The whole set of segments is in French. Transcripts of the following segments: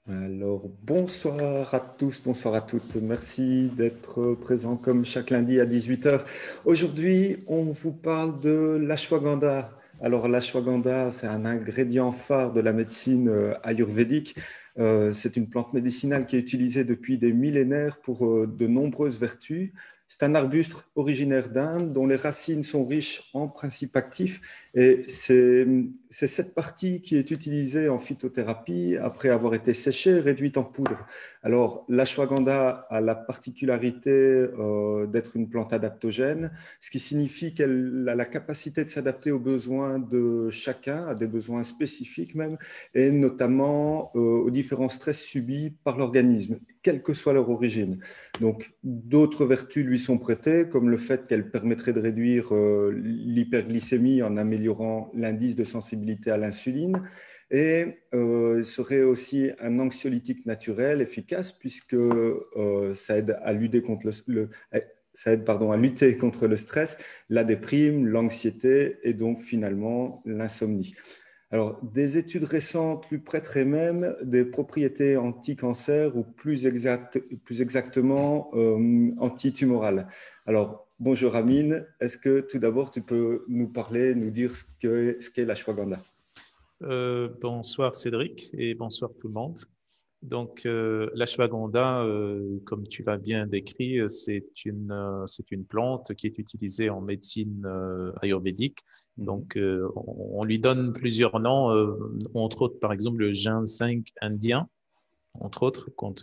Alors, bonsoir à tous, bonsoir à toutes. Merci d'être présents comme chaque lundi à 18 heures. Aujourd'hui, on vous parle de l'ashwagandha. Alors, l'ashwagandha, c'est un ingrédient phare de la médecine ayurvédique. C'est une plante médicinale qui est utilisée depuis des millénaires pour de nombreuses vertus. C'est un arbuste originaire d'Inde dont les racines sont riches en principes actifs et c'est cette partie qui est utilisée en phytothérapie après avoir été séchée, réduite en poudre. Alors, l'ashwagandha a la particularité d'être une plante adaptogène, ce qui signifie qu'elle a la capacité de s'adapter aux besoins de chacun, à des besoins spécifiques même, et notamment aux différents stress subis par l'organisme, quelle que soit leur origine. Donc, d'autres vertus lui sont prêtées, comme le fait qu'elle permettrait de réduire l'hyperglycémie en améliorant l'indice de sensibilité à l'insuline et serait aussi un anxiolytique naturel efficace puisque ça aide à lutter contre ça aide, pardon, à lutter contre le stress, la déprime, l'anxiété et donc finalement l'insomnie. Alors, des études récentes lui prêteraient même des propriétés anti-cancer ou plus exactement anti-tumorales. Alors, bonjour Amine, est-ce que tout d'abord tu peux nous parler, nous dire ce qu'est l'ashwagandha? Bonsoir Cédric et bonsoir tout le monde. L'ashwagandha, comme tu l'as bien décrit, c'est une plante qui est utilisée en médecine ayurvédique. Mhm. On lui donne plusieurs noms, entre autres, par exemple, le ginseng indien, entre autres. Quand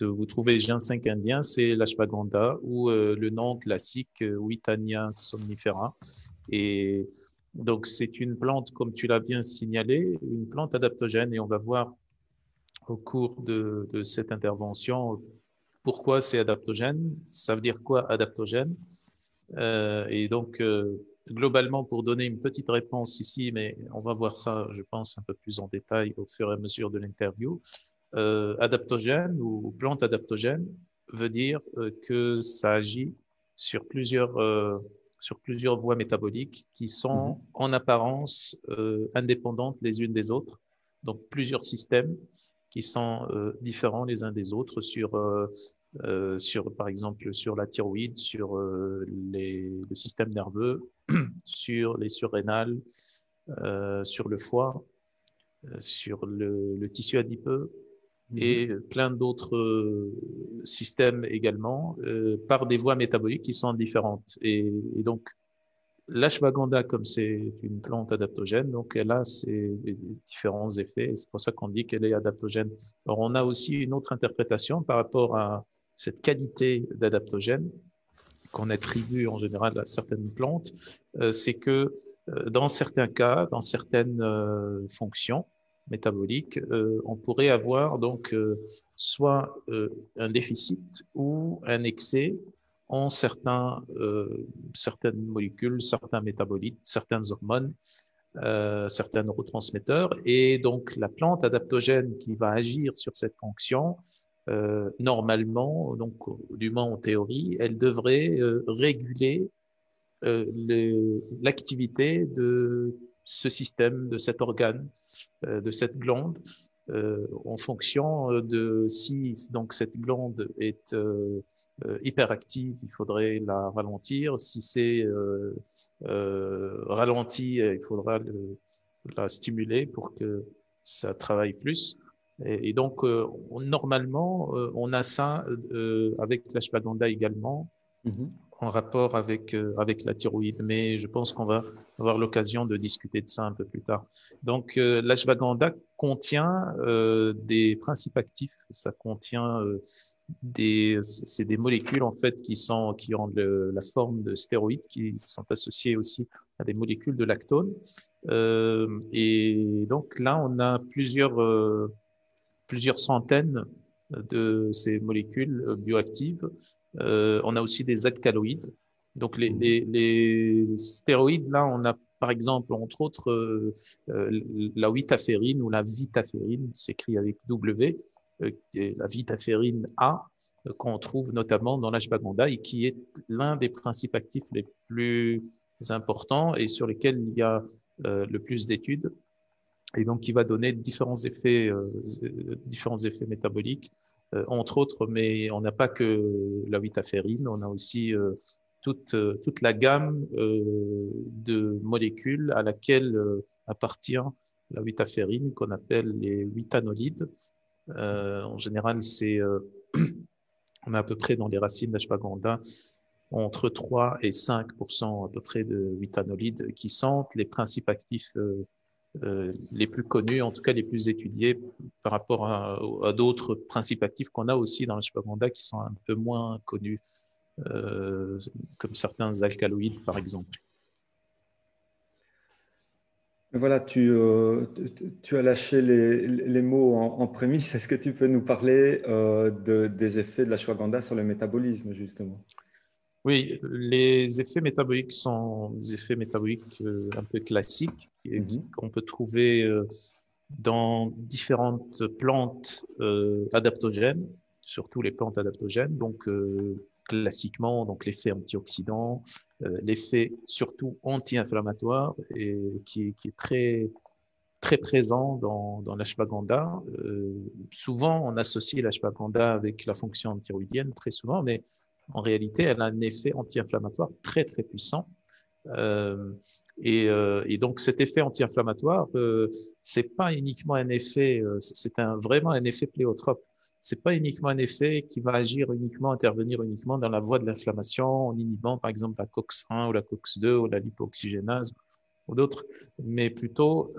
vous trouvez ginseng indien, c'est l'ashwagandha ou le nom classique Withania somnifera. Et donc, c'est une plante, comme tu l'as bien signalé, une plante adaptogène. Et on va voir au cours de cette intervention pourquoi c'est adaptogène. Ça veut dire quoi adaptogène? Globalement, pour donner une petite réponse ici, mais on va voir ça, je pense, un peu plus en détail au fur et à mesure de l'interview. Adaptogène ou plante adaptogène veut dire que ça agit sur sur plusieurs voies métaboliques qui sont Mhm. en apparence indépendantes les unes des autres. Donc plusieurs systèmes qui sont différents les uns des autres par exemple, sur la thyroïde, sur le système nerveux, sur les surrénales, sur le foie, sur le tissu adipeux Mhm. et plein d'autres systèmes également par des voies métaboliques qui sont différentes. Et donc, l'ashwagandha, comme c'est une plante adaptogène, donc elle a ces différents effets et c'est pour ça qu'on dit qu'elle est adaptogène. Alors, on a aussi une autre interprétation par rapport à cette qualité d'adaptogène qu'on attribue en général à certaines plantes, c'est que dans certains cas, dans certaines fonctions métaboliques, on pourrait avoir soit un déficit ou un excès en certaines molécules, certains métabolites, certaines hormones, certains neurotransmetteurs. Et donc, la plante adaptogène qui va agir sur cette fonction, normalement, donc du moins en théorie, elle devrait réguler l'activité de ce système, de cet organe, de cette glande, en fonction de si donc cette glande est hyperactive, il faudrait la ralentir. Si c'est ralenti, il faudra la stimuler pour que ça travaille plus. Normalement, on a ça avec l'ashwagandha également Mhm. en rapport avec la thyroïde, mais je pense qu'on va avoir l'occasion de discuter de ça un peu plus tard. L'ashwagandha contient des principes actifs, ça contient c'est des molécules en fait qui ont la forme de stéroïdes, qui sont associées aussi à des molécules de lactone. Et donc là, on a plusieurs centaines de ces molécules bioactives. On a aussi des alcaloïdes. Donc Mhm. les stéroïdes, là, on a par exemple, entre autres, la witaférine ou la vitaférine, s'écrit avec W, et la vitaférine A, qu'on trouve notamment dans l'ashwagandha et qui est l'un des principes actifs les plus importants et sur lesquels il y a le plus d'études et donc qui va donner différents effets métaboliques, entre autres, mais on n'a pas que la witaférine, on a aussi toute la gamme de molécules à laquelle appartient la witaférine, qu'on appelle les witanolides. En général, on a à peu près dans les racines d'ashwagandha entre 3 et 5% à peu près de witanolides qui sont les principes actifs les plus connus, en tout cas les plus étudiés par rapport à d'autres principes actifs qu'on a aussi dans l'ashwagandha qui sont un peu moins connus, comme certains alcaloïdes par exemple. Voilà, tu as lâché les mots en prémisse. Est-ce que tu peux nous parler des effets de l'ashwagandha sur le métabolisme, justement? Oui, les effets métaboliques sont des effets métaboliques un peu classiques qu'on peut trouver dans différentes plantes adaptogènes, surtout les plantes adaptogènes. Donc, classiquement, donc l'effet antioxydant, l'effet surtout anti-inflammatoire et qui est très très présent dans l'ashwagandha. Souvent, on associe l'ashwagandha avec la fonction thyroïdienne, très souvent, mais en réalité, elle a un effet anti-inflammatoire très, très puissant. Et donc, cet effet anti-inflammatoire, c'est pas uniquement un effet, vraiment un effet pléiotrope. C'est pas uniquement un effet qui va intervenir uniquement dans la voie de l'inflammation en inhibant, par exemple, la COX-1 ou la COX-2 ou la lipoxygénase ou d'autres, mais plutôt,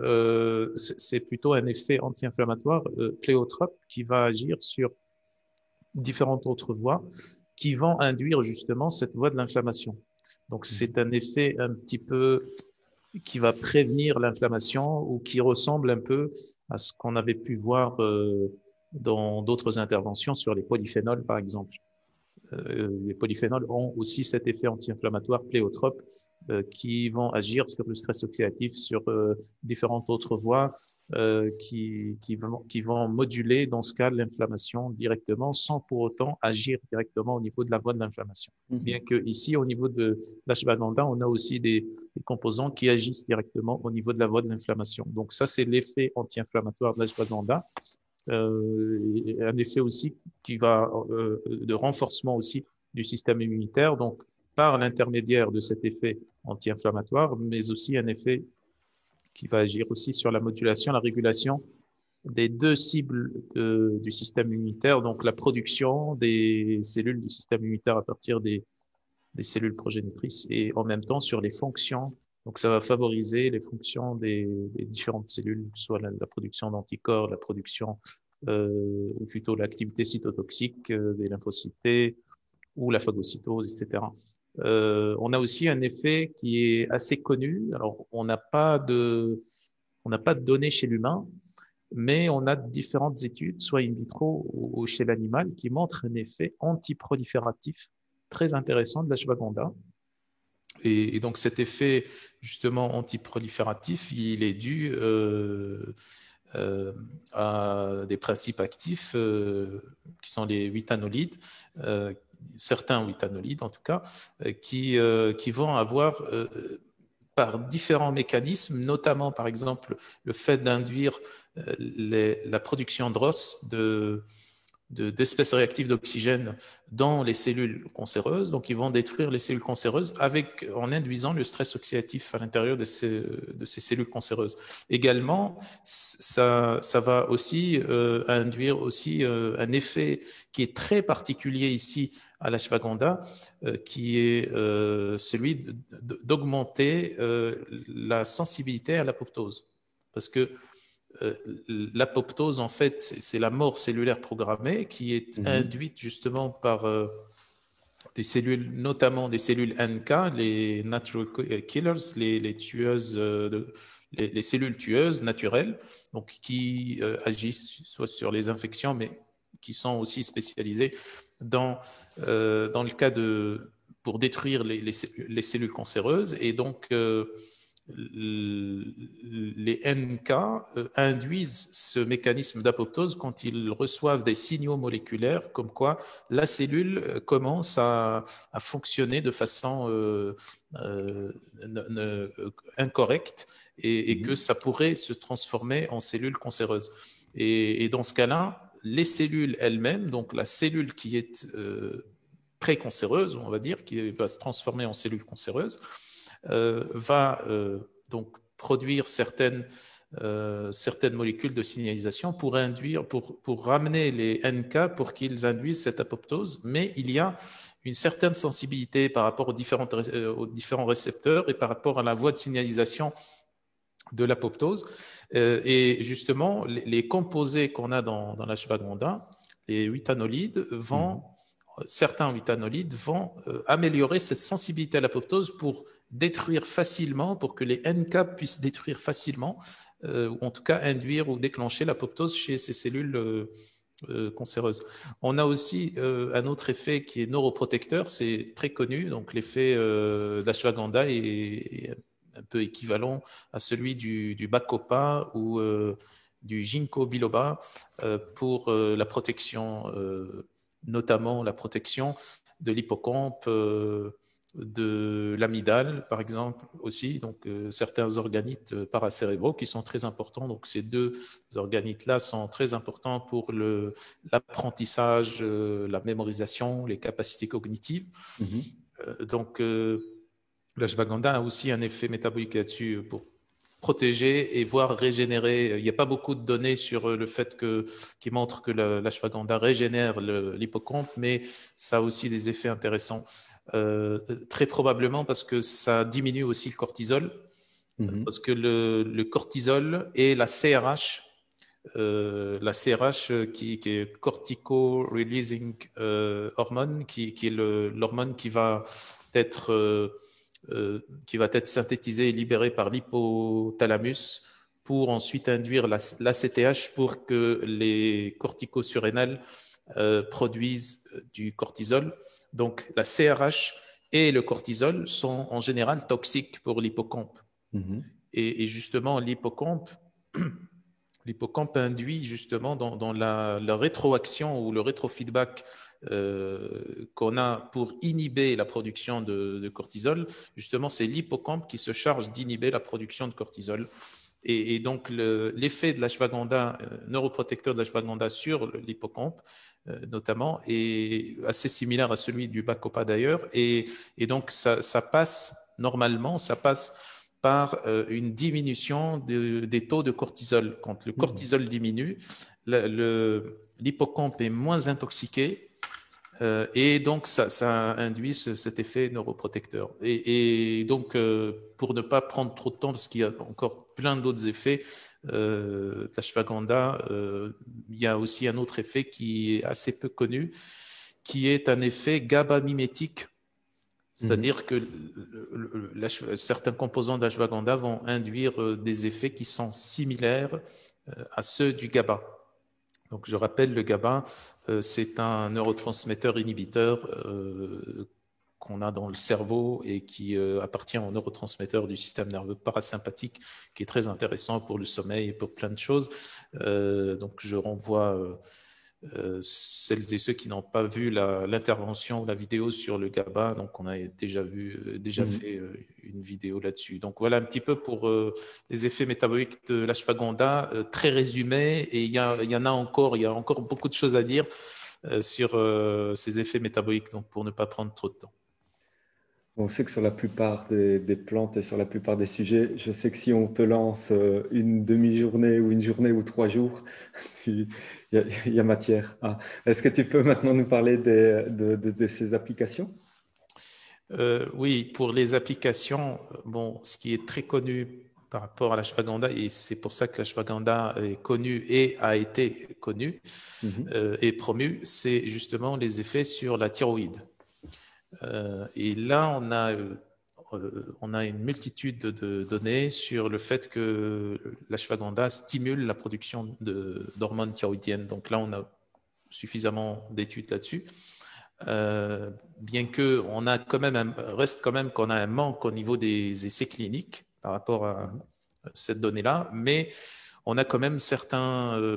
c'est plutôt un effet anti-inflammatoire pléiotrope qui va agir sur différentes autres voies qui vont induire justement cette voie de l'inflammation. Donc, c'est un effet un petit peu qui va prévenir l'inflammation ou qui ressemble un peu à ce qu'on avait pu voir dans d'autres interventions sur les polyphénols, par exemple. Les polyphénols ont aussi cet effet anti-inflammatoire pléiotrope qui vont agir sur le stress oxydatif, sur différentes autres voies qui vont moduler, dans ce cas, l'inflammation directement sans pour autant agir directement au niveau de la voie de l'inflammation. Bien que ici, au niveau de l'ashwagandha, on a aussi des composants qui agissent directement au niveau de la voie de l'inflammation. Donc ça, c'est l'effet anti-inflammatoire de l'ashwagandha. Un effet aussi de renforcement aussi du système immunitaire, donc par l'intermédiaire de cet effet anti-inflammatoire, mais aussi un effet qui va agir aussi sur la modulation, la régulation des deux cibles du système immunitaire, donc la production des cellules du système immunitaire à partir des cellules progénitrices et en même temps sur les fonctions. Donc, ça va favoriser les fonctions des différentes cellules, que ce soit la production d'anticorps, la production ou plutôt l'activité cytotoxique des lymphocytes T ou la phagocytose, etc. On a aussi un effet qui est assez connu. Alors, on n'a pas de données chez l'humain, mais on a différentes études, soit in vitro ou chez l'animal, qui montrent un effet antiprolifératif très intéressant de l'ashwagandha. Et donc cet effet justement antiprolifératif, il est dû à des principes actifs qui sont les witanolides, certains witanolides en tout cas, qui vont avoir par différents mécanismes, notamment par exemple le fait d'induire la production de ROS, d'espèces réactives d'oxygène dans les cellules cancéreuses. Donc, ils vont détruire les cellules cancéreuses en induisant le stress oxydatif à l'intérieur de ces cellules cancéreuses. Également, ça va aussi induire aussi un effet qui est très particulier ici à l'ashwagandha, qui est celui d'augmenter la sensibilité à l'apoptose. Parce que l'apoptose, en fait, c'est la mort cellulaire programmée qui est induite justement par des cellules, notamment des cellules NK, les natural killers, les tueuses, les cellules tueuses naturelles, donc qui agissent soit sur les infections, mais qui sont aussi spécialisées dans le cas pour détruire les cellules cancéreuses. Et donc, les NK induisent ce mécanisme d'apoptose quand ils reçoivent des signaux moléculaires comme quoi la cellule commence à fonctionner de façon incorrecte et que ça pourrait se transformer en cellule cancéreuse. Et dans ce cas-là, les cellules elles-mêmes, donc la cellule qui est précancéreuse, on va dire, qui va se transformer en cellule cancéreuse, va donc produire certaines molécules de signalisation pour ramener les NK pour qu'ils induisent cette apoptose, mais il y a une certaine sensibilité par rapport aux différents récepteurs et par rapport à la voie de signalisation de l'apoptose. Et justement, les composés qu'on a dans l'ashwagandha, les 8 anolides certains 8 anolides vont améliorer cette sensibilité à l'apoptose pour détruire facilement, pour que les NK puissent détruire facilement, ou en tout cas induire ou déclencher l'apoptose chez ces cellules cancéreuses. On a aussi un autre effet qui est neuroprotecteur, c'est très connu, donc l'effet d'ashwagandha est un peu équivalent à celui du bacopa ou du ginkgo biloba pour la protection notamment la protection de l'hippocampe, de l'amygdale, par exemple, aussi, donc certains organites paracérébraux qui sont très importants. Donc ces deux organites-là sont très importants pour l'apprentissage, la mémorisation, les capacités cognitives. Donc l'ashwagandha a aussi un effet métabolique là-dessus pour protéger et voire régénérer. Il n'y a pas beaucoup de données sur le fait qui montrent que l'ashwagandha régénère l'hippocampe, mais ça a aussi des effets intéressants. Très probablement parce que ça diminue aussi le cortisol, parce que le cortisol et la CRH, qui est cortico-releasing hormone, qui est l'hormone qui va être synthétisé et libéré par l'hypothalamus pour ensuite induire l'ACTH pour que les corticosurrénales produisent du cortisol. Donc la CRH et le cortisol sont en général toxiques pour l'hippocampe. Et justement, l'hippocampe induit justement dans la rétroaction ou le rétrofeedback qu'on a pour inhiber la production de cortisol. Justement, c'est l'hippocampe qui se charge d'inhiber la production de cortisol. Et donc, l'effet de l'ashwagandha, neuroprotecteur de l'ashwagandha sur l'hippocampe, notamment, est assez similaire à celui du bacopa d'ailleurs. Et donc, ça passe par une diminution des taux de cortisol. Quand le cortisol diminue, l'hippocampe est moins intoxiqué et donc ça induit cet effet neuroprotecteur. Et donc, pour ne pas prendre trop de temps, parce qu'il y a encore plein d'autres effets, l'ashwagandha, il y a aussi un autre effet qui est assez peu connu, qui est un effet GABA-mimétique. C'est-à-dire que certains composants d'ashwagandha vont induire des effets qui sont similaires à ceux du GABA. Donc, je rappelle, le GABA, c'est un neurotransmetteur inhibiteur qu'on a dans le cerveau et qui appartient aux neurotransmetteurs du système nerveux parasympathique, qui est très intéressant pour le sommeil et pour plein de choses. Donc, je renvoie celles et ceux qui n'ont pas vu l'intervention ou la vidéo sur le GABA, donc on a déjà fait une vidéo là-dessus. Donc voilà un petit peu pour les effets métaboliques de l'ashwagandha, très résumé, et il y a encore beaucoup de choses à dire sur ces effets métaboliques, donc pour ne pas prendre trop de temps. On sait que sur la plupart des plantes et sur la plupart des sujets, je sais que si on te lance une demi-journée ou une journée ou 3 jours, il y a matière. Est-ce que tu peux maintenant nous parler de ces applications? Oui, pour les applications, ce qui est très connu par rapport à l'ashwagandha, et c'est pour ça que l'ashwagandha est connu et a été connu et promu, c'est justement les effets sur la thyroïde. Et là, on a une multitude de données sur le fait que l'ashwagandha stimule la production d'hormones thyroïdiennes. Donc là, on a suffisamment d'études là-dessus. Bien que reste quand même qu'on a un manque au niveau des essais cliniques par rapport à cette donnée-là, mais on a quand même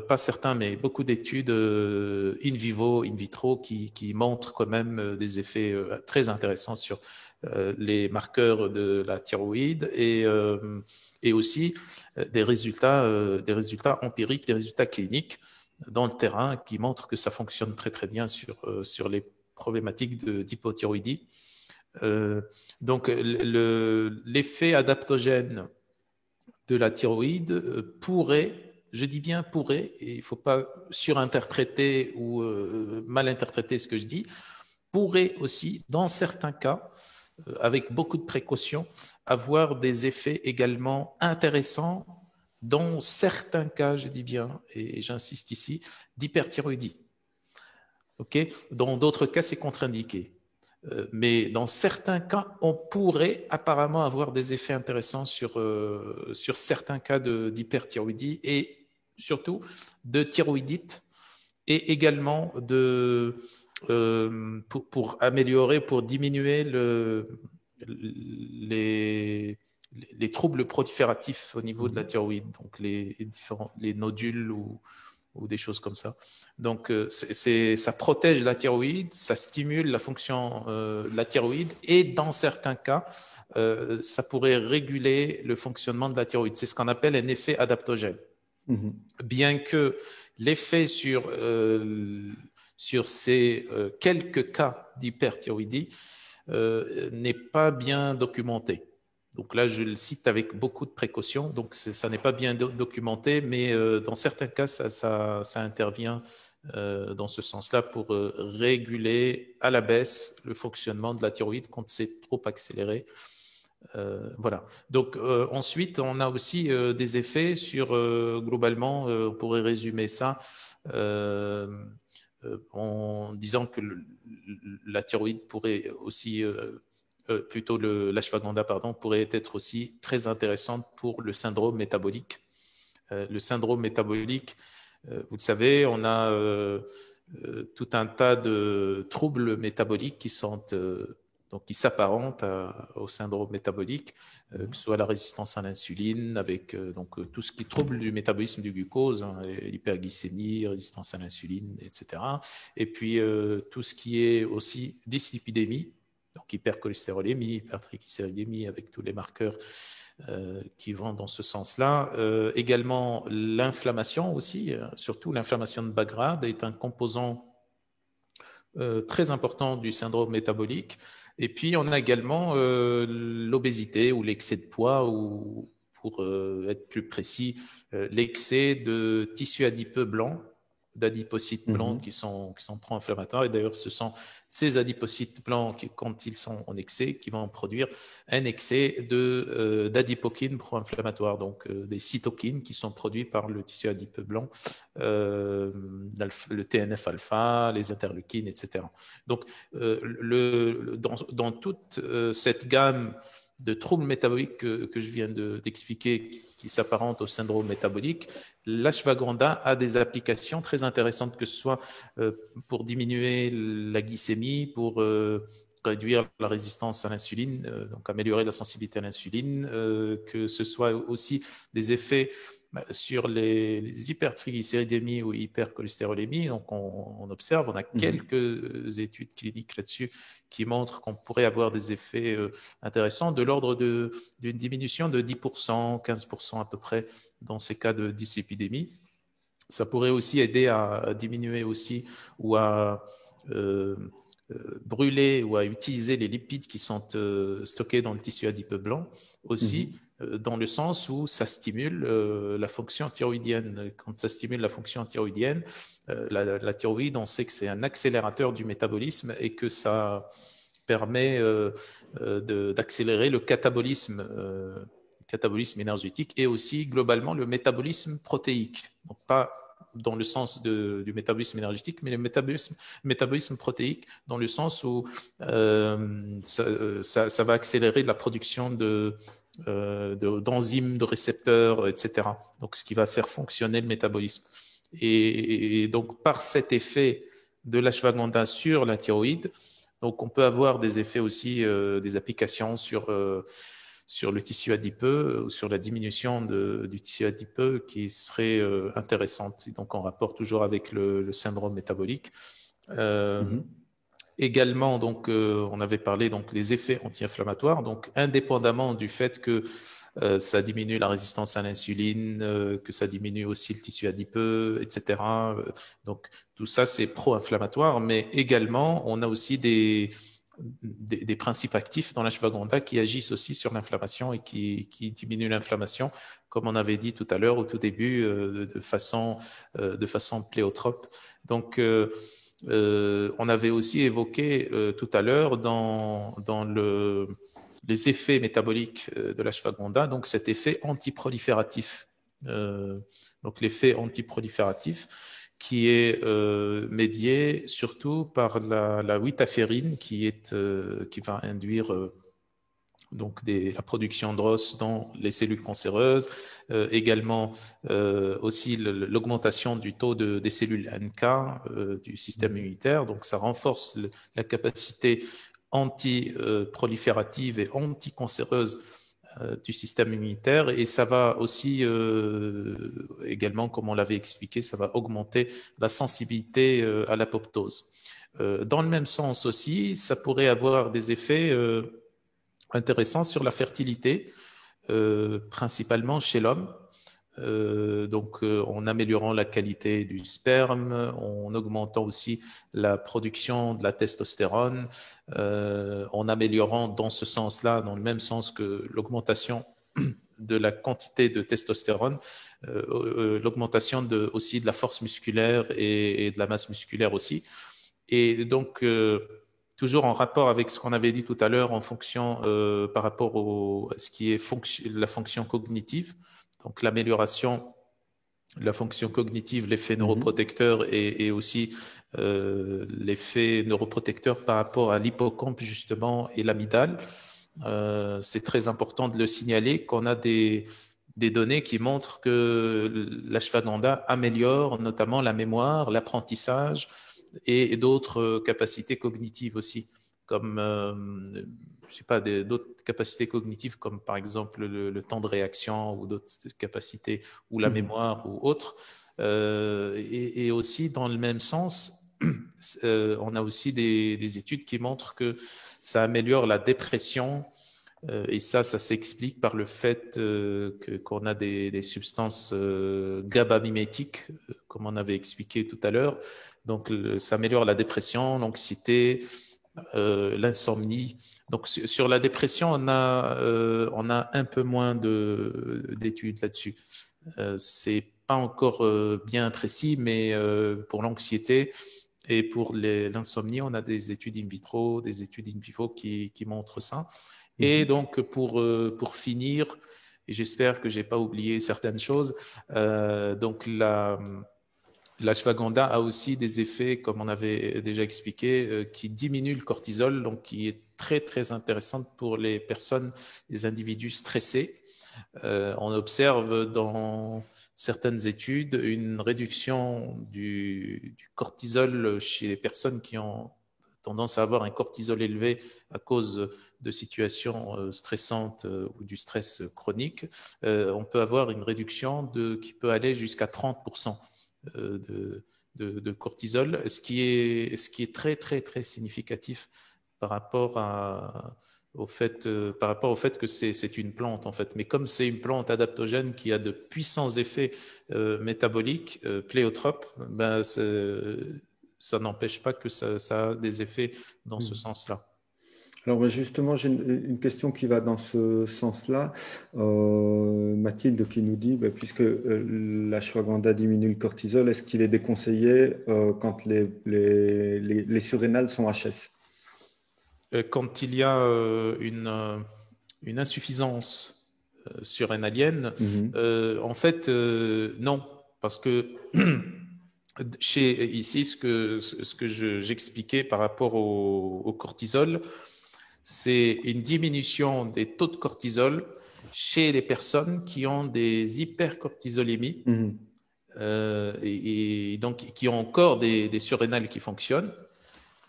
pas certains, mais beaucoup d'études in vivo, in vitro qui montrent quand même des effets très intéressants sur les marqueurs de la thyroïde et aussi des résultats empiriques, des résultats cliniques dans le terrain qui montrent que ça fonctionne très très bien sur les problématiques d'hypothyroïdie. Donc l'effet adaptogène de la thyroïde pourrait, je dis bien pourrait, et il ne faut pas surinterpréter ou mal interpréter ce que je dis, pourrait aussi, dans certains cas, avec beaucoup de précautions, avoir des effets également intéressants dans certains cas, je dis bien, et j'insiste ici, d'hyperthyroïdie. Okay, dans d'autres cas, c'est contre-indiqué. Mais dans certains cas, on pourrait apparemment avoir des effets intéressants sur certains cas d'hyperthyroïdie et surtout de thyroïdite et également pour améliorer, pour diminuer les troubles prolifératifs au niveau de la thyroïde, donc les nodules ou des choses comme ça. Donc, ça protège la thyroïde, ça stimule la fonction de la thyroïde et dans certains cas, ça pourrait réguler le fonctionnement de la thyroïde. C'est ce qu'on appelle un effet adaptogène. Bien que l'effet sur ces quelques cas d'hyperthyroïdie n'est pas bien documenté. Donc là, je le cite avec beaucoup de précautions. Donc, ça n'est pas bien documenté, mais dans certains cas, ça intervient dans ce sens-là pour réguler à la baisse le fonctionnement de la thyroïde quand c'est trop accéléré. Voilà. Donc, ensuite, on a aussi des effets sur, globalement, on pourrait résumer ça en disant que la thyroïde pourrait aussi plutôt l'ashwagandha, pardon, pourrait être aussi très intéressante pour le syndrome métabolique. Le syndrome métabolique, vous le savez, on a tout un tas de troubles métaboliques qui s'apparentent au syndrome métabolique, que ce soit la résistance à l'insuline, avec tout ce qui trouble du métabolisme du glucose, hein, l'hyperglycémie, résistance à l'insuline, etc. Et puis tout ce qui est aussi dyslipidémie, donc hypercholestérolémie, hypertriglycéridémie, avec tous les marqueurs qui vont dans ce sens-là. Également, l'inflammation aussi, surtout l'inflammation de bas grade, est un composant très important du syndrome métabolique. Et puis, on a également l'obésité ou l'excès de poids, ou pour être plus précis, l'excès de tissu adipeux blanc, d'adipocytes blancs qui sont pro-inflammatoires. Et d'ailleurs, ce sont ces adipocytes blancs qui, quand ils sont en excès, qui vont produire un excès d'adipokines pro-inflammatoires, donc des cytokines qui sont produits par le tissu adipeux blanc, le TNF-alpha, les interleukines, etc. Donc, dans toute cette gamme de troubles métaboliques que je viens d'expliquer, qui s'apparentent au syndrome métabolique, l'ashwagandha a des applications très intéressantes, que ce soit pour diminuer la glycémie, pour réduire la résistance à l'insuline, donc améliorer la sensibilité à l'insuline, que ce soit aussi des effets sur les hypertriglycéridémies ou hypercholestérolémies. Donc on observe, on a quelques études cliniques là-dessus qui montrent qu'on pourrait avoir des effets intéressants de l'ordre d'une diminution de 10%, 15% à peu près dans ces cas de dyslipidémie. Ça pourrait aussi aider à diminuer aussi ou à brûler ou à utiliser les lipides qui sont stockés dans le tissu adipeux blanc aussi, dans le sens où ça stimule la fonction thyroïdienne. Quand ça stimule la fonction thyroïdienne, la thyroïde, on sait que c'est un accélérateur du métabolisme et que ça permet d'accélérer le catabolisme énergétique et aussi globalement le métabolisme protéique. Donc pas dans le sens du métabolisme énergétique, mais le métabolisme protéique dans le sens où ça va accélérer la production d'enzymes, de récepteurs, etc. Donc, ce qui va faire fonctionner le métabolisme. Et donc, par cet effet de l'ashwagandha sur la thyroïde, donc on peut avoir des effets aussi, des applications sur sur le tissu adipeux ou sur la diminution du tissu adipeux qui serait intéressante. Et donc, en rapport toujours avec le syndrome métabolique. Également, donc, on avait parlé donc, des effets anti-inflammatoires. Donc, indépendamment du fait que ça diminue la résistance à l'insuline, que ça diminue aussi le tissu adipeux, etc. Donc, tout ça, c'est pro-inflammatoire. Mais également, on a aussi des principes actifs dans l'ashwagandha qui agissent aussi sur l'inflammation et qui diminuent l'inflammation, comme on avait dit tout à l'heure au tout début, de façon pléotrope. Donc, on avait aussi évoqué tout à l'heure dans les effets métaboliques de l'ashwagandha, donc cet effet antiprolifératif. Donc l'effet antiprolifératif qui est médié surtout par la witaférine qui va induire donc la production de ROS dans les cellules cancéreuses, également aussi l'augmentation du taux des cellules NK du système immunitaire. Donc, ça renforce la capacité anti-proliférative et anticancéreuse du système immunitaire et ça va aussi également, comme on l'avait expliqué, ça va augmenter la sensibilité à l'apoptose. Dans le même sens aussi, ça pourrait avoir des effets intéressant sur la fertilité, principalement chez l'homme. Donc, en améliorant la qualité du sperme, en augmentant aussi la production de la testostérone, en améliorant dans ce sens-là, dans le même sens que l'augmentation de la quantité de testostérone, l'augmentation aussi de la force musculaire et de la masse musculaire aussi. Et donc, toujours en rapport avec ce qu'on avait dit tout à l'heure en fonction par rapport à ce qui est la fonction cognitive, donc l'amélioration de la fonction cognitive, l'effet neuroprotecteur et aussi l'effet neuroprotecteur par rapport à l'hippocampe justement et l'amygdale. C'est très important de le signaler qu'on a des données qui montrent que l'ashwagandha améliore notamment la mémoire, l'apprentissage, et d'autres capacités cognitives aussi, comme je sais pas, d'autres capacités cognitives comme par exemple le temps de réaction ou d'autres capacités ou la mémoire ou autres. Et aussi dans le même sens, on a aussi des études qui montrent que ça améliore la dépression. Et ça s'explique par le fait qu'on a des substances GABA-mimétiques, comme on avait expliqué tout à l'heure. Donc, ça améliore la dépression, l'anxiété, l'insomnie. Donc, sur la dépression, on a un peu moins d'études là-dessus. C'est pas encore bien précis, mais pour l'anxiété et pour l'insomnie, on a des études in vitro, des études in vivo qui montrent ça. Et donc, pour finir, et j'espère que je n'ai pas oublié certaines choses, donc l'ashwagandha a aussi des effets, comme on avait déjà expliqué, qui diminuent le cortisol, donc qui est très, très intéressante pour les personnes, les individus stressés. On observe dans certaines études une réduction du cortisol chez les personnes qui ont tendance à avoir un cortisol élevé à cause de situations stressantes ou du stress chronique. On peut avoir une réduction qui peut aller jusqu'à 30% de cortisol, ce qui est très, très, très significatif par rapport au fait que c'est une plante, en fait. Mais comme c'est une plante adaptogène qui a de puissants effets métaboliques, pléotropes, ben ça n'empêche pas que ça a des effets dans ce sens-là. Alors justement, j'ai une question qui va dans ce sens-là. Mathilde qui nous dit, puisque l'ashwagandha diminue le cortisol, est-ce qu'il est déconseillé quand les surrénales sont HS? Quand il y a une insuffisance surrénalienne, en fait, non, parce que ici, ce que j'expliquais par rapport au cortisol, c'est une diminution des taux de cortisol chez les personnes qui ont des hypercortisolémies et donc qui ont encore des surrénales qui fonctionnent.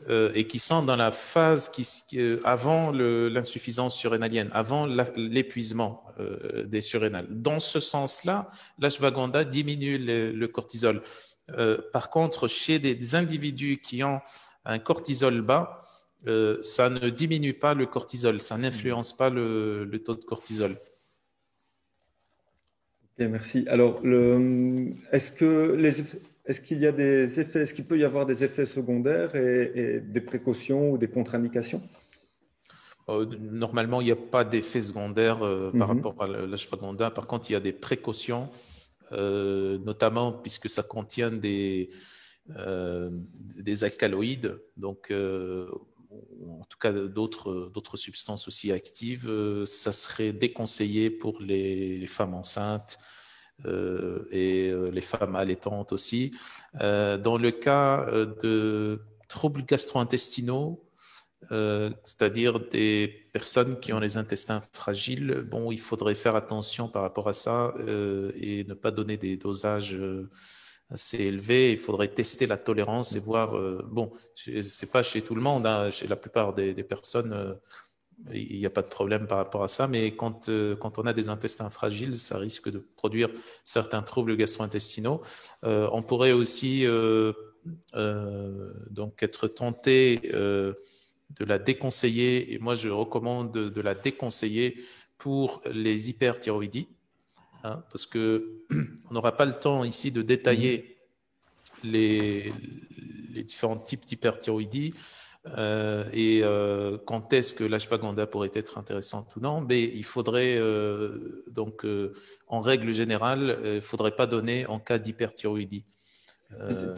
et qui sont dans la phase avant l'insuffisance surrénalienne, avant l'épuisement des surrénales. Dans ce sens-là, l'ashwagandha diminue le cortisol. Par contre, chez des individus qui ont un cortisol bas, ça ne diminue pas le cortisol, ça n'influence pas le taux de cortisol. Ok, merci. Alors, est-ce qu'il y a des effets, est-ce qu'il peut y avoir des effets secondaires et des précautions ou des contre-indications? Normalement, il n'y a pas d'effet secondaire par Mhm. rapport à l'ashwagandha. Par contre, il y a des précautions, notamment puisque ça contient des alcaloïdes, donc en tout cas d'autres substances aussi actives. Ça serait déconseillé pour les femmes enceintes et les femmes allaitantes aussi. Dans le cas de troubles gastro-intestinaux, c'est-à-dire des personnes qui ont les intestins fragiles, bon, il faudrait faire attention par rapport à ça et ne pas donner des dosages assez élevés. Il faudrait tester la tolérance et voir, bon, c'est pas chez tout le monde, hein, chez la plupart des personnes, il n'y a pas de problème par rapport à ça, mais quand on a des intestins fragiles, ça risque de produire certains troubles gastro-intestinaux. On pourrait aussi donc être tenté de la déconseiller, et moi je recommande de la déconseiller pour les hyperthyroïdies, hein, parce que on n'aura pas le temps ici de Mhm. détailler les différents types d'hyperthyroïdie et quand est-ce que l'ashwagandha pourrait être intéressante ou non, mais il faudrait donc en règle générale, il ne faudrait pas donner en cas d'hyperthyroïdie. Euh,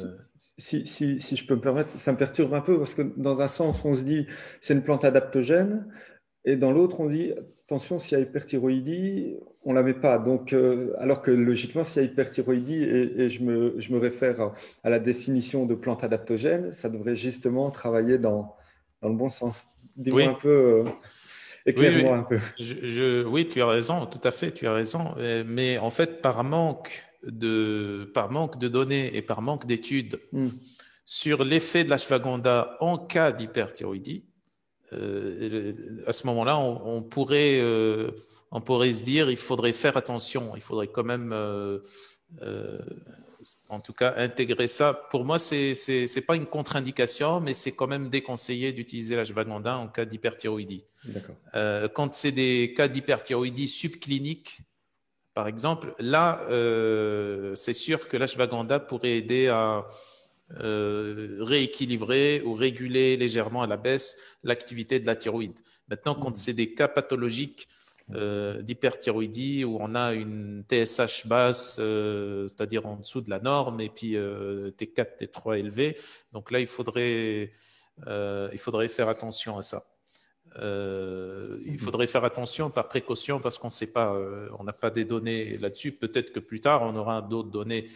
Si je peux me permettre, ça me perturbe un peu parce que dans un sens, on se dit c'est une plante adaptogène et dans l'autre, on dit attention, s'il y a hyperthyroïdie, on ne la met pas. Donc, alors que logiquement, s'il y a hyperthyroïdie et je me réfère à la définition de plante adaptogène, ça devrait justement travailler dans le bon sens. Dis-moi oui, un peu, oui, éclaire-moi oui. un peu. Oui, tu as raison, tout à fait, tu as raison. Mais en fait, par manque de données et par manque d'études Hmm. sur l'effet de l'ashwagandha en cas d'hyperthyroïdie, à ce moment-là, on pourrait se dire il faudrait faire attention, il faudrait quand même, euh, en tout cas, intégrer ça. Pour moi, c'est pas une contre-indication, mais c'est quand même déconseillé d'utiliser l'ashwagandha en cas d'hyperthyroïdie. D'accord. Quand c'est des cas d'hyperthyroïdie subclinique, par exemple, là, c'est sûr que l'ashwagandha pourrait aider à rééquilibrer ou réguler légèrement à la baisse l'activité de la thyroïde. Maintenant, quand Hmm. c'est des cas pathologiques d'hyperthyroïdie où on a une TSH basse, c'est-à-dire en dessous de la norme, et puis T4, T3 élevé, donc là, il faudrait faire attention à ça. Il Mhm. faudrait faire attention par précaution parce qu'on ne sait pas, on n'a pas des données là-dessus. Peut-être que plus tard, on aura d'autres données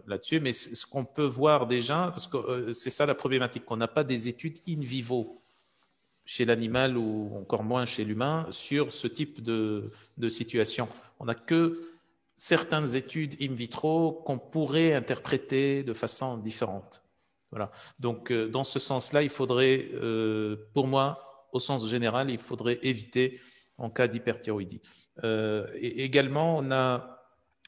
là-dessus. Mais ce qu'on peut voir déjà, parce que c'est ça la problématique, qu'on n'a pas des études in vivo chez l'animal ou encore moins chez l'humain sur ce type de situation. On n'a que certaines études in vitro qu'on pourrait interpréter de façon différente. Voilà. Donc, dans ce sens-là, il faudrait, pour moi, au sens général, il faudrait éviter en cas d'hyperthyroïdie. Et également, on a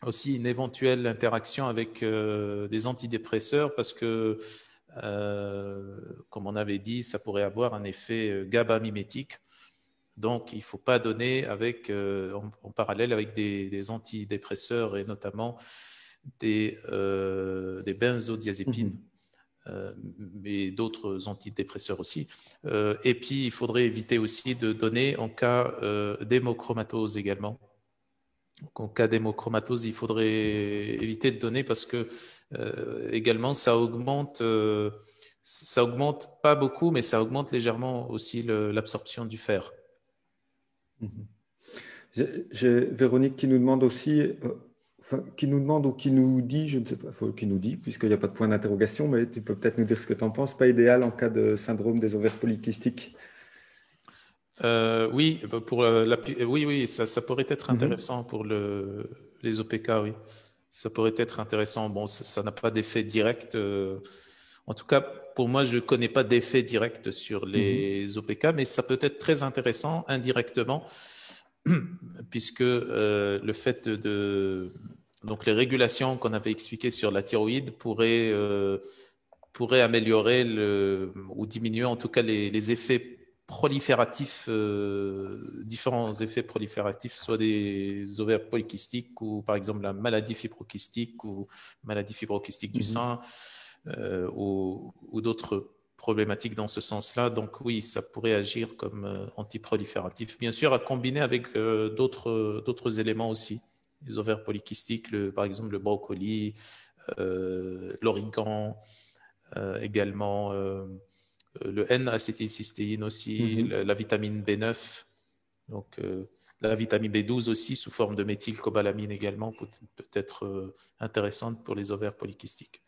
aussi une éventuelle interaction avec des antidépresseurs parce que, comme on avait dit, ça pourrait avoir un effet GABA mimétique. Donc, il ne faut pas donner en parallèle avec des antidépresseurs et notamment des benzodiazépines Mhm. mais d'autres antidépresseurs aussi. Et puis, il faudrait éviter aussi de donner en cas d'hémochromatose également. Donc, en cas d'hémochromatose, il faudrait éviter de donner parce que également, ça augmente pas beaucoup, mais ça augmente légèrement aussi l'absorption du fer. Mhm. J'ai Véronique qui nous demande aussi, enfin, qui nous demande ou qui nous dit, je ne sais pas, qui nous dit, puisqu'il n'y a pas de point d'interrogation, mais tu peux peut-être nous dire ce que tu en penses, pas idéal en cas de syndrome des ovaires polykystiques. Oui, oui, oui, ça pourrait être Mhm. intéressant pour les OPK, oui. Ça pourrait être intéressant. Bon, ça n'a pas d'effet direct. En tout cas, pour moi, je ne connais pas d'effet direct sur les OPK, mais ça peut être très intéressant indirectement, puisque le fait donc les régulations qu'on avait expliquées sur la thyroïde pourraient améliorer ou diminuer en tout cas les effets prolifératifs, différents effets prolifératifs, soit des ovaires polykystiques ou par exemple la maladie fibrokystique ou maladie fibrokystique du sein, ou d'autres problématiques dans ce sens-là. Donc oui, ça pourrait agir comme antiprolifératif. Bien sûr, à combiner avec d'autres éléments aussi. Les ovaires polykystiques, par exemple le brocoli, l'origan, également le N-acétylcystéine aussi, la vitamine B9, donc la vitamine B12 aussi sous forme de méthylcobalamine également peut être intéressante pour les ovaires polykystiques.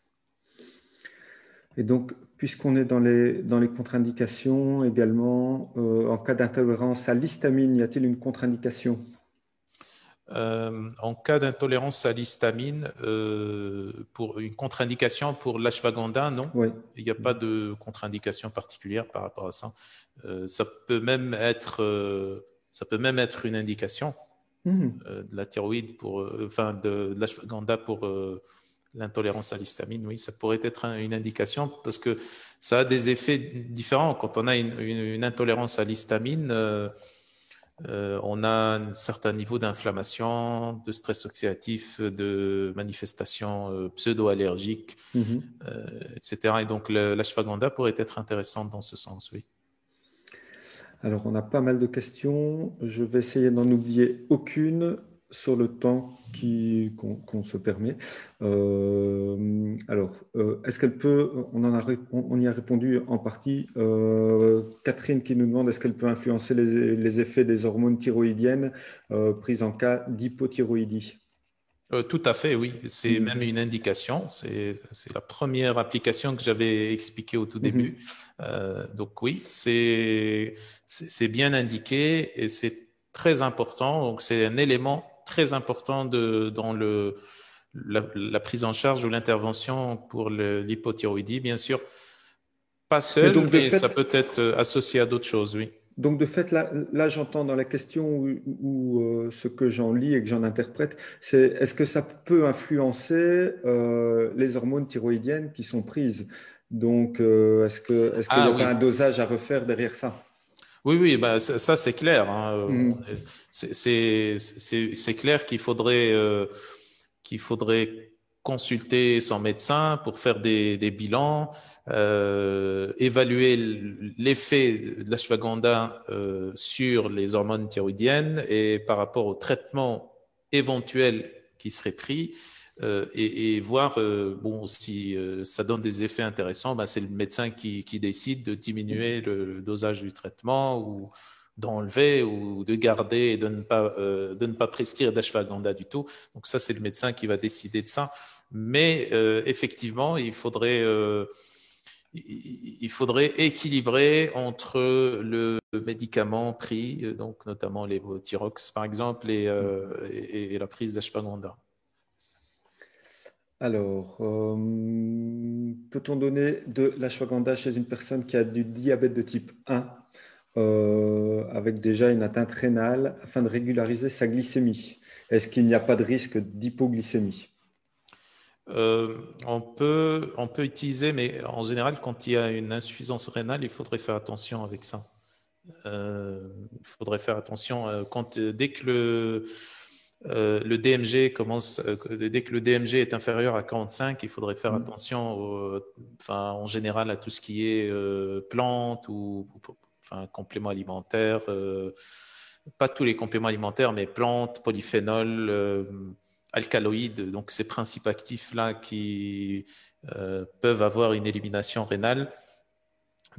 Et donc, puisqu'on est dans les contre-indications également, en cas d'intolérance à l'histamine, y a-t-il une contre-indication? En cas d'intolérance à l'histamine, pour une contre-indication pour l'ashwagandha, non. Oui. Il n'y a pas de contre-indication particulière par rapport à ça. Ça peut même être une indication de la thyroïde de l'ashwagandha pour l'intolérance à l'histamine. Oui, ça pourrait être une indication parce que ça a des effets différents. Quand on a une intolérance à l'histamine, on a un certain niveau d'inflammation, de stress oxydatif, de manifestations pseudo-allergiques, etc. Et donc, l'ashwagandha pourrait être intéressante dans ce sens, oui. Alors, on a pas mal de questions. Je vais essayer d'en oublier aucune sur le temps qu'on se permet. Est-ce qu'elle peut, on y a répondu en partie. Catherine qui nous demande, est-ce qu'elle peut influencer les effets des hormones thyroïdiennes prises en cas d'hypothyroïdie? Tout à fait, oui. C'est même une indication. C'est la première application que j'avais expliquée au tout début. Donc oui, c'est bien indiqué et c'est très important. Donc c'est un élément très important dans la prise en charge ou l'intervention pour l'hypothyroïdie. Bien sûr, pas seul, mais ça peut être associé à d'autres choses, oui. Donc, de fait, là j'entends dans la question ou ce que j'en lis et que j'en interprète, c'est est-ce que ça peut influencer les hormones thyroïdiennes qui sont prises? Donc, est-ce qu'il n'y a pas un dosage à refaire derrière ça? Oui, bah, ça c'est clair. Hein. C'est clair qu'il faudrait consulter son médecin pour faire des bilans, évaluer l'effet de l'ashwagandha sur les hormones thyroïdiennes et par rapport au traitement éventuel qui serait pris. Et voir si ça donne des effets intéressants, c'est le médecin qui décide de diminuer le dosage du traitement ou d'enlever ou de garder et de ne pas prescrire d'ashwagandha du tout. Donc ça, c'est le médecin qui va décider de ça. Mais effectivement, il faudrait équilibrer entre le médicament pris, donc notamment les Thyrox par exemple, et la prise d'ashwagandha. Alors, peut-on donner de l'ashwagandha chez une personne qui a du diabète de type 1 avec déjà une atteinte rénale afin de régulariser sa glycémie? Est-ce qu'il n'y a pas de risque d'hypoglycémie? On peut utiliser, mais en général, quand il y a une insuffisance rénale, il faudrait faire attention avec ça. Il faudrait faire attention dès que le DMG dès que le DMG est inférieur à 45, il faudrait faire attention en général à tout ce qui est plantes ou compléments alimentaires, pas tous les compléments alimentaires, mais plantes, polyphénols, alcaloïdes, donc ces principes actifs-là qui peuvent avoir une élimination rénale.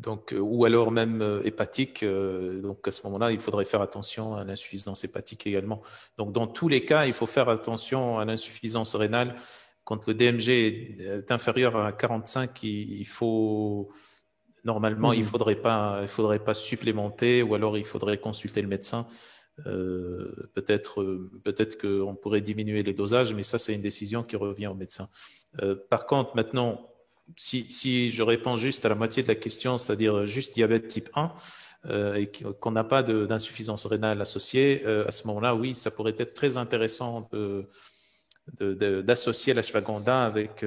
Donc, ou alors même hépatique. Donc à ce moment-là, il faudrait faire attention à l'insuffisance hépatique également. Donc dans tous les cas, il faut faire attention à l'insuffisance rénale. Quand le DMG est inférieur à 45, normalement, il faudrait pas supplémenter ou alors il faudrait consulter le médecin. Peut-être qu'on pourrait diminuer les dosages, mais ça, c'est une décision qui revient au médecin. Par contre, maintenant, si je réponds juste à la moitié de la question, c'est-à-dire juste diabète type 1, et qu'on n'a pas d'insuffisance rénale associée, à ce moment-là, oui, ça pourrait être très intéressant d'associer l'ashwagandha avec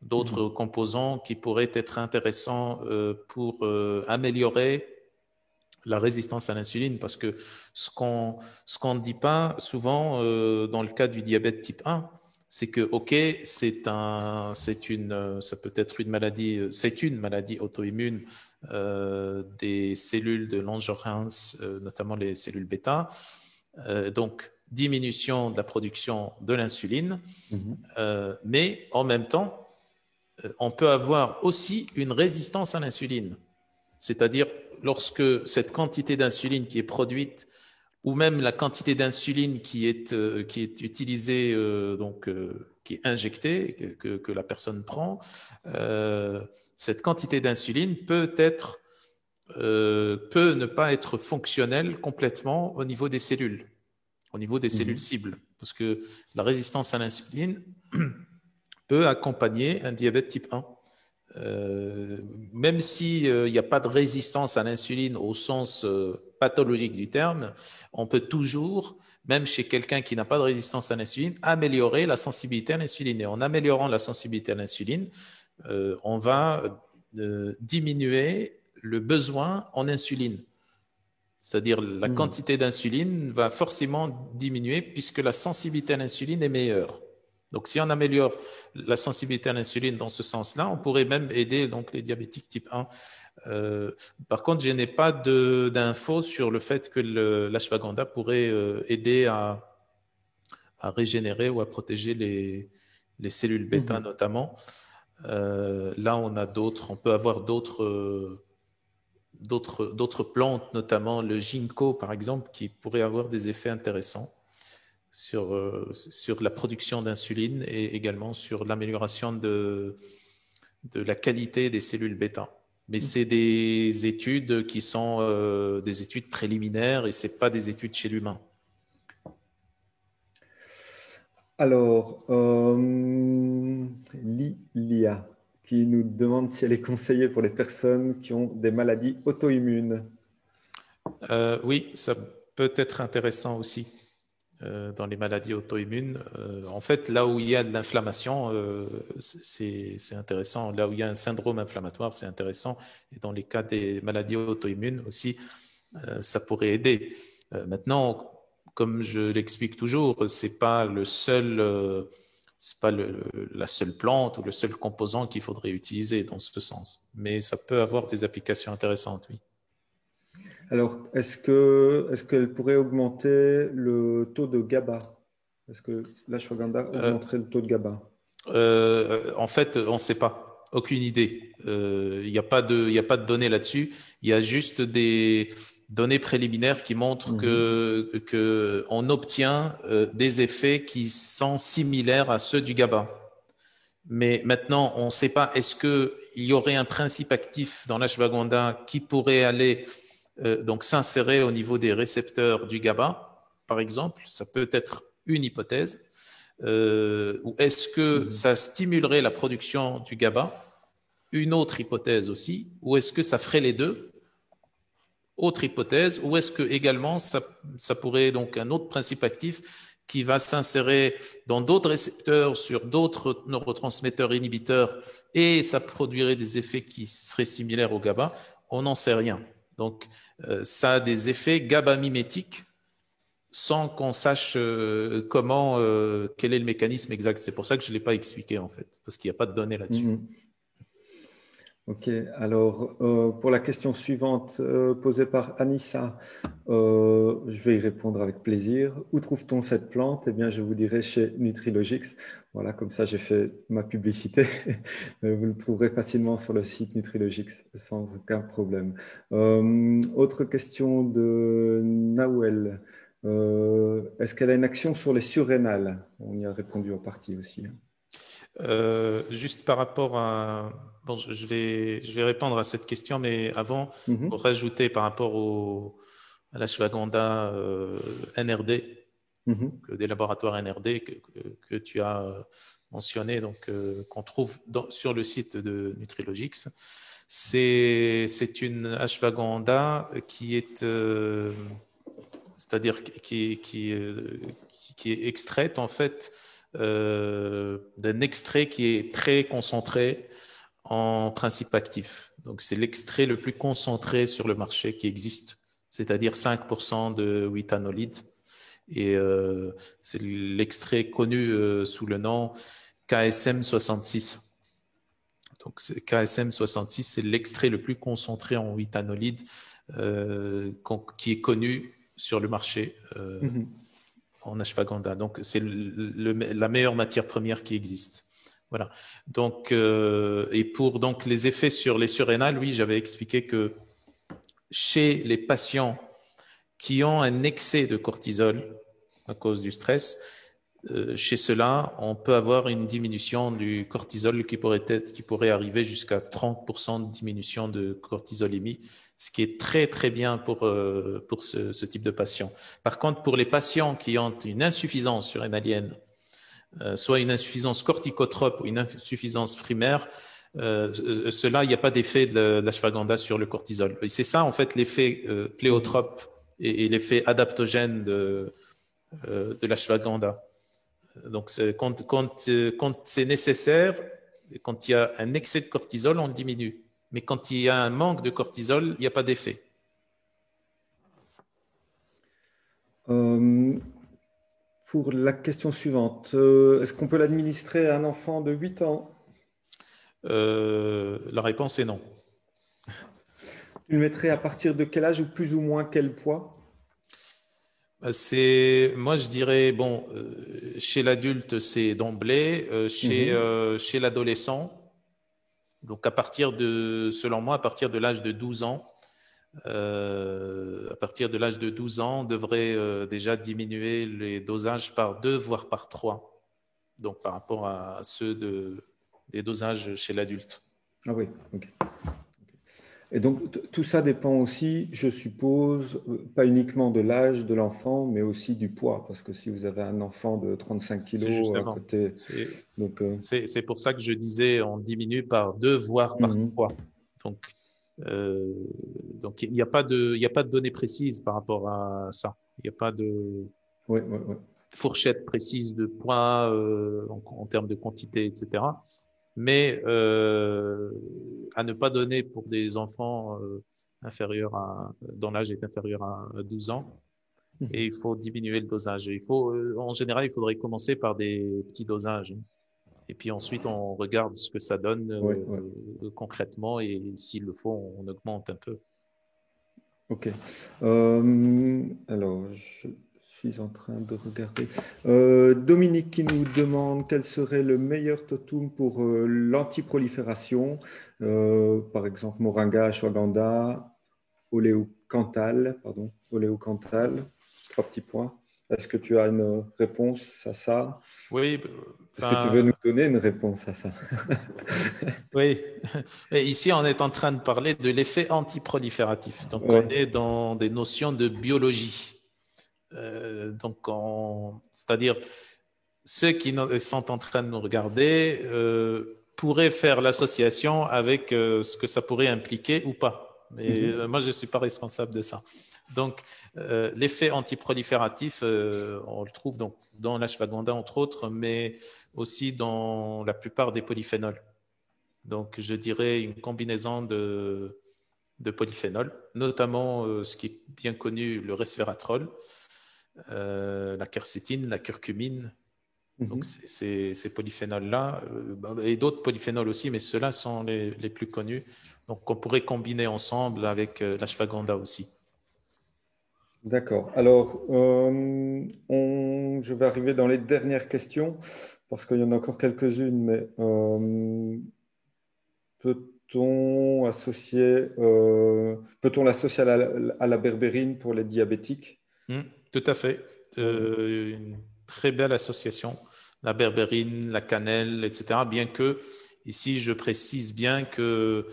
d'autres composants qui pourraient être intéressants pour améliorer la résistance à l'insuline, parce que ce qu'on ne dit pas souvent dans le cas du diabète type 1, c'est que, OK, ça peut être une maladie, c'est une maladie auto-immune des cellules de Langerhans, notamment les cellules bêta. Donc, diminution de la production de l'insuline, mais en même temps, on peut avoir aussi une résistance à l'insuline. C'est-à-dire, lorsque cette quantité d'insuline qui est produite, ou même la quantité d'insuline qui est utilisée, qui est injectée, que la personne prend, cette quantité d'insuline peut ne pas être fonctionnelle complètement au niveau des cellules, au niveau des cellules cibles, parce que la résistance à l'insuline peut accompagner un diabète type 1. Même s'il n'y a pas de résistance à l'insuline au sens pathologique du terme, on peut toujours, même chez quelqu'un qui n'a pas de résistance à l'insuline, améliorer la sensibilité à l'insuline. Et en améliorant la sensibilité à l'insuline, on va diminuer le besoin en insuline. C'est-à-dire la quantité d'insuline va forcément diminuer puisque la sensibilité à l'insuline est meilleure. Donc, si on améliore la sensibilité à l'insuline dans ce sens-là, on pourrait même aider donc, les diabétiques type 1. Par contre, je n'ai pas d'infos sur le fait que l'ashwagandha pourrait aider à régénérer ou à protéger les cellules bêta notamment. Là, on peut avoir d'autres plantes, notamment le ginkgo par exemple, qui pourraient avoir des effets intéressants sur la production d'insuline et également sur l'amélioration de la qualité des cellules bêta. Mais c'est des études qui sont des études préliminaires et ce n'est pas des études chez l'humain. Alors, Lilia, qui nous demande si elle est conseillée pour les personnes qui ont des maladies auto-immunes. Oui, ça peut être intéressant aussi. Dans les maladies auto-immunes. En fait, là où il y a de l'inflammation, c'est intéressant. Là où il y a un syndrome inflammatoire, c'est intéressant. Et dans les cas des maladies auto-immunes aussi, ça pourrait aider. Maintenant, comme je l'explique toujours, c'est pas la seule plante ou le seul composant qu'il faudrait utiliser dans ce sens. Mais ça peut avoir des applications intéressantes, oui. Alors, est-ce qu'elle pourrait augmenter le taux de GABA? Est-ce que l'ashwagandha augmenterait le taux de GABA? En fait, on ne sait pas. Aucune idée. Il n'y a pas de données là-dessus. Il y a juste des données préliminaires qui montrent que on obtient des effets qui sont similaires à ceux du GABA. Mais maintenant, on ne sait pas, est-ce qu'il y aurait un principe actif dans l'ashwagandha qui pourrait aller donc s'insérer au niveau des récepteurs du GABA, par exemple? Ça peut être une hypothèse. Ou est-ce que ça stimulerait la production du GABA? Une autre hypothèse aussi. Ou est-ce que ça ferait les deux? Autre hypothèse. Ou est-ce que également ça pourrait donc un autre principe actif qui va s'insérer dans d'autres récepteurs sur d'autres neurotransmetteurs inhibiteurs et ça produirait des effets qui seraient similaires au GABA? On n'en sait rien. Donc, ça a des effets GABA mimétiques sans qu'on sache quel est le mécanisme exact. C'est pour ça que je ne l'ai pas expliqué en fait, parce qu'il n'y a pas de données là-dessus. Ok, alors pour la question suivante posée par Anissa, je vais y répondre avec plaisir. Où trouve-t-on cette plante? Eh bien, je vous dirai chez Nutrilogix. Voilà, comme ça j'ai fait ma publicité. Vous le trouverez facilement sur le site Nutrilogix sans aucun problème. Autre question de Nawel. Est-ce qu'elle a une action sur les surrénales? On y a répondu en partie aussi. Juste par rapport à... Bon, je vais répondre à cette question, mais avant, pour rajouter par rapport à l'ashwagandha NRD, des laboratoires NRD que tu as mentionné, donc qu'on trouve sur le site de Nutrilogix. C'est une ashwagandha qui est, c'est-à-dire qui est extraite en fait d'un extrait qui est très concentré en principe actif. Donc c'est l'extrait le plus concentré sur le marché qui existe, c'est-à-dire 5% de withanolide. Et c'est l'extrait connu sous le nom KSM 66. Donc KSM 66, c'est l'extrait le plus concentré en withanolide qui est connu sur le marché en ashwagandha. Donc c'est la meilleure matière première qui existe. Voilà. Donc, et pour donc, les effets sur les surrénales, oui, j'avais expliqué que chez les patients qui ont un excès de cortisol à cause du stress, chez ceux-là, on peut avoir une diminution du cortisol qui pourrait arriver jusqu'à 30% de diminution de cortisolémie, ce qui est très, très bien pour ce type de patient. Par contre, pour les patients qui ont une insuffisance surrénalienne, soit une insuffisance corticotrope ou une insuffisance primaire, cela, il n'y a pas d'effet de l'ashwagandha sur le cortisol. Et c'est ça, en fait, l'effet pléiotrope et l'effet adaptogène de l'ashwagandha. Donc, quand c'est nécessaire, quand il y a un excès de cortisol, on diminue. Mais quand il y a un manque de cortisol, il n'y a pas d'effet. Pour la question suivante, est-ce qu'on peut l'administrer à un enfant de 8 ans? La réponse est non. Tu le mettrais à partir de quel âge ou plus ou moins quel poids? Moi, je dirais, bon, chez l'adulte, c'est d'emblée. Chez l'adolescent, donc selon moi, à partir de l'âge de 12 ans, on devrait déjà diminuer les dosages par 2, voire par 3. Donc, par rapport à ceux des dosages chez l'adulte. Ah oui, ok. Et donc, tout ça dépend aussi, je suppose, pas uniquement de l'âge de l'enfant, mais aussi du poids. Parce que si vous avez un enfant de 35 C'est kilos à justement. côté... Donc, c'est pour ça que je disais on diminue par 2, voire par 3. Euh, donc il n'y a pas de données précises par rapport à ça. Il n'y a pas de fourchette précise de poids en termes de quantité, etc. Mais à ne pas donner pour des enfants dont l'âge est inférieur à 12 ans. Et il faut diminuer le dosage. En général, il faudrait commencer par des petits dosages. Et puis ensuite, on regarde ce que ça donne concrètement et s'il le faut, on augmente un peu. Ok. Alors, je suis en train de regarder. Dominique qui nous demande quel serait le meilleur totum pour l'antiprolifération. Par exemple, moringa, ashwagandha, oléocanthal, 3 petits points. Est-ce que tu as une réponse à ça? Oui. Est-ce que tu veux nous donner une réponse à ça? Oui. Et ici, on est en train de parler de l'effet antiprolifératif. Donc, on est dans des notions de biologie. C'est-à-dire, ceux qui sont en train de nous regarder pourraient faire l'association avec ce que ça pourrait impliquer ou pas. Mais moi, je ne suis pas responsable de ça. Donc, l'effet antiprolifératif, on le trouve donc dans l'ashwagandha, entre autres, mais aussi dans la plupart des polyphénols. Donc, je dirais une combinaison de polyphénols, notamment ce qui est bien connu, le resveratrol, la quercétine, la curcumine. Donc, ces polyphénols-là, et d'autres polyphénols aussi, mais ceux-là sont les plus connus. Donc, on pourrait combiner ensemble avec l'ashwagandha aussi. D'accord. Alors, je vais arriver dans les dernières questions parce qu'il y en a encore quelques-unes, mais peut-on l'associer à la berbérine pour les diabétiques? Tout à fait. Une très belle association. La berbérine, la cannelle, etc. Bien que, ici, je précise bien que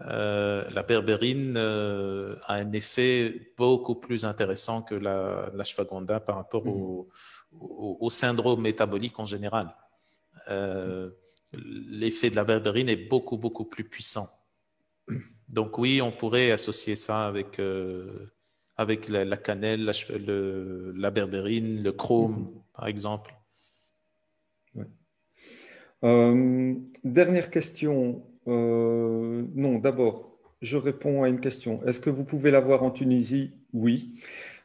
la berbérine a un effet beaucoup plus intéressant que l'ashwagandha par rapport au syndrome métabolique en général. l'effet de la berberine est beaucoup, beaucoup plus puissant. Donc oui, on pourrait associer ça avec la cannelle, la berberine, le chrome, par exemple. Ouais. Dernière question. Non, d'abord, je réponds à une question. Est-ce que vous pouvez l'avoir en Tunisie? Oui.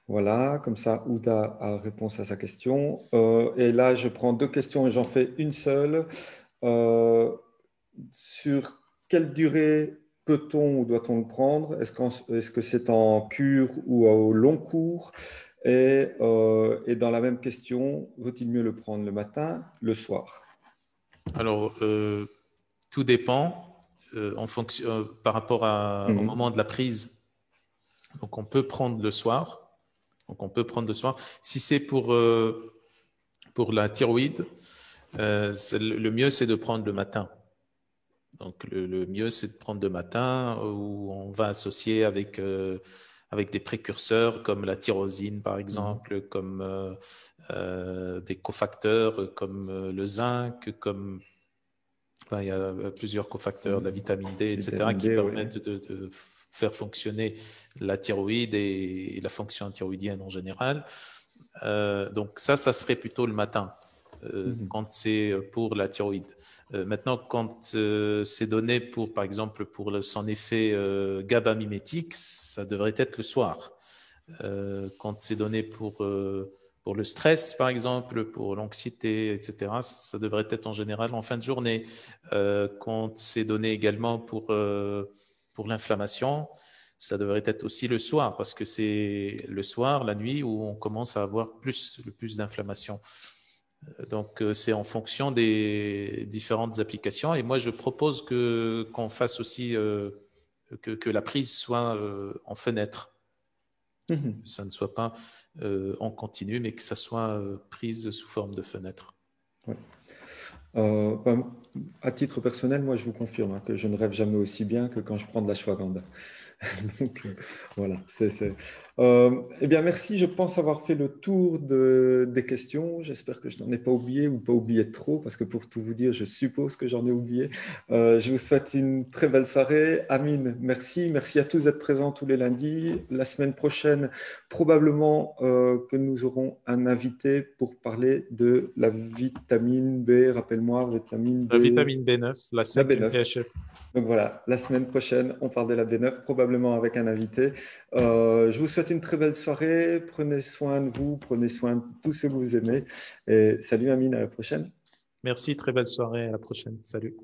Voilà, comme ça, Ouda a réponse à sa question. Et là, je prends deux questions et j'en fais une seule. Euh, sur quelle durée peut-on ou doit-on le prendre? Est-ce que c'est en cure ou au long cours? Et dans la même question, vaut-il mieux le prendre le matin, le soir? Alors, tout dépend en fonction, par rapport au Mhm. moment de la prise. Donc, on peut prendre le soir. Donc, on peut prendre le soir. Si c'est pour la thyroïde, le mieux, c'est de prendre le matin. Donc, le mieux, c'est de prendre le matin où on va associer avec des précurseurs comme la tyrosine, par Mhm. exemple, comme des cofacteurs comme le zinc, enfin, il y a plusieurs cofacteurs, la vitamine D, etc., Vitamine qui D, oui. permettent de faire fonctionner la thyroïde et la fonction thyroïdienne en général. Donc ça serait plutôt le matin, Mhm. quand c'est pour la thyroïde. Maintenant, quand c'est donné pour, par exemple, pour son effet GABA-mimétique, ça devrait être le soir. Quand c'est donné pour le stress, par exemple, pour l'anxiété, etc., ça devrait être en général en fin de journée. Quand c'est donné également pour l'inflammation, ça devrait être aussi le soir, parce que c'est le soir, la nuit, où on commence à avoir le plus d'inflammation. Donc, c'est en fonction des différentes applications. Et moi, je propose qu'on fasse aussi que la prise soit en fenêtre. Mhm. Que ça ne soit pas en continu, mais que ça soit prise sous forme de fenêtre. Ouais. Ben, à titre personnel, moi, je vous confirme que je ne rêve jamais aussi bien que quand je prends de l'ashwagandha. Donc, voilà. Eh bien, merci. Je pense avoir fait le tour des questions. J'espère que je n'en ai pas oublié ou pas oublié trop, parce que pour tout vous dire, je suppose que j'en ai oublié. Je vous souhaite une très belle soirée. Amine, merci. Merci à tous d'être présents tous les lundis. La semaine prochaine, probablement que nous aurons un invité pour parler de la vitamine B. Rappelle-moi, vitamine La B, vitamine B9, la la 5 B9. MTHF. Donc voilà, la semaine prochaine, on parle de la B9, probablement avec un invité. Je vous souhaite une très belle soirée. Prenez soin de vous, prenez soin de tous ceux que vous aimez. Et salut Amine, à la prochaine. Merci, très belle soirée, à la prochaine. Salut.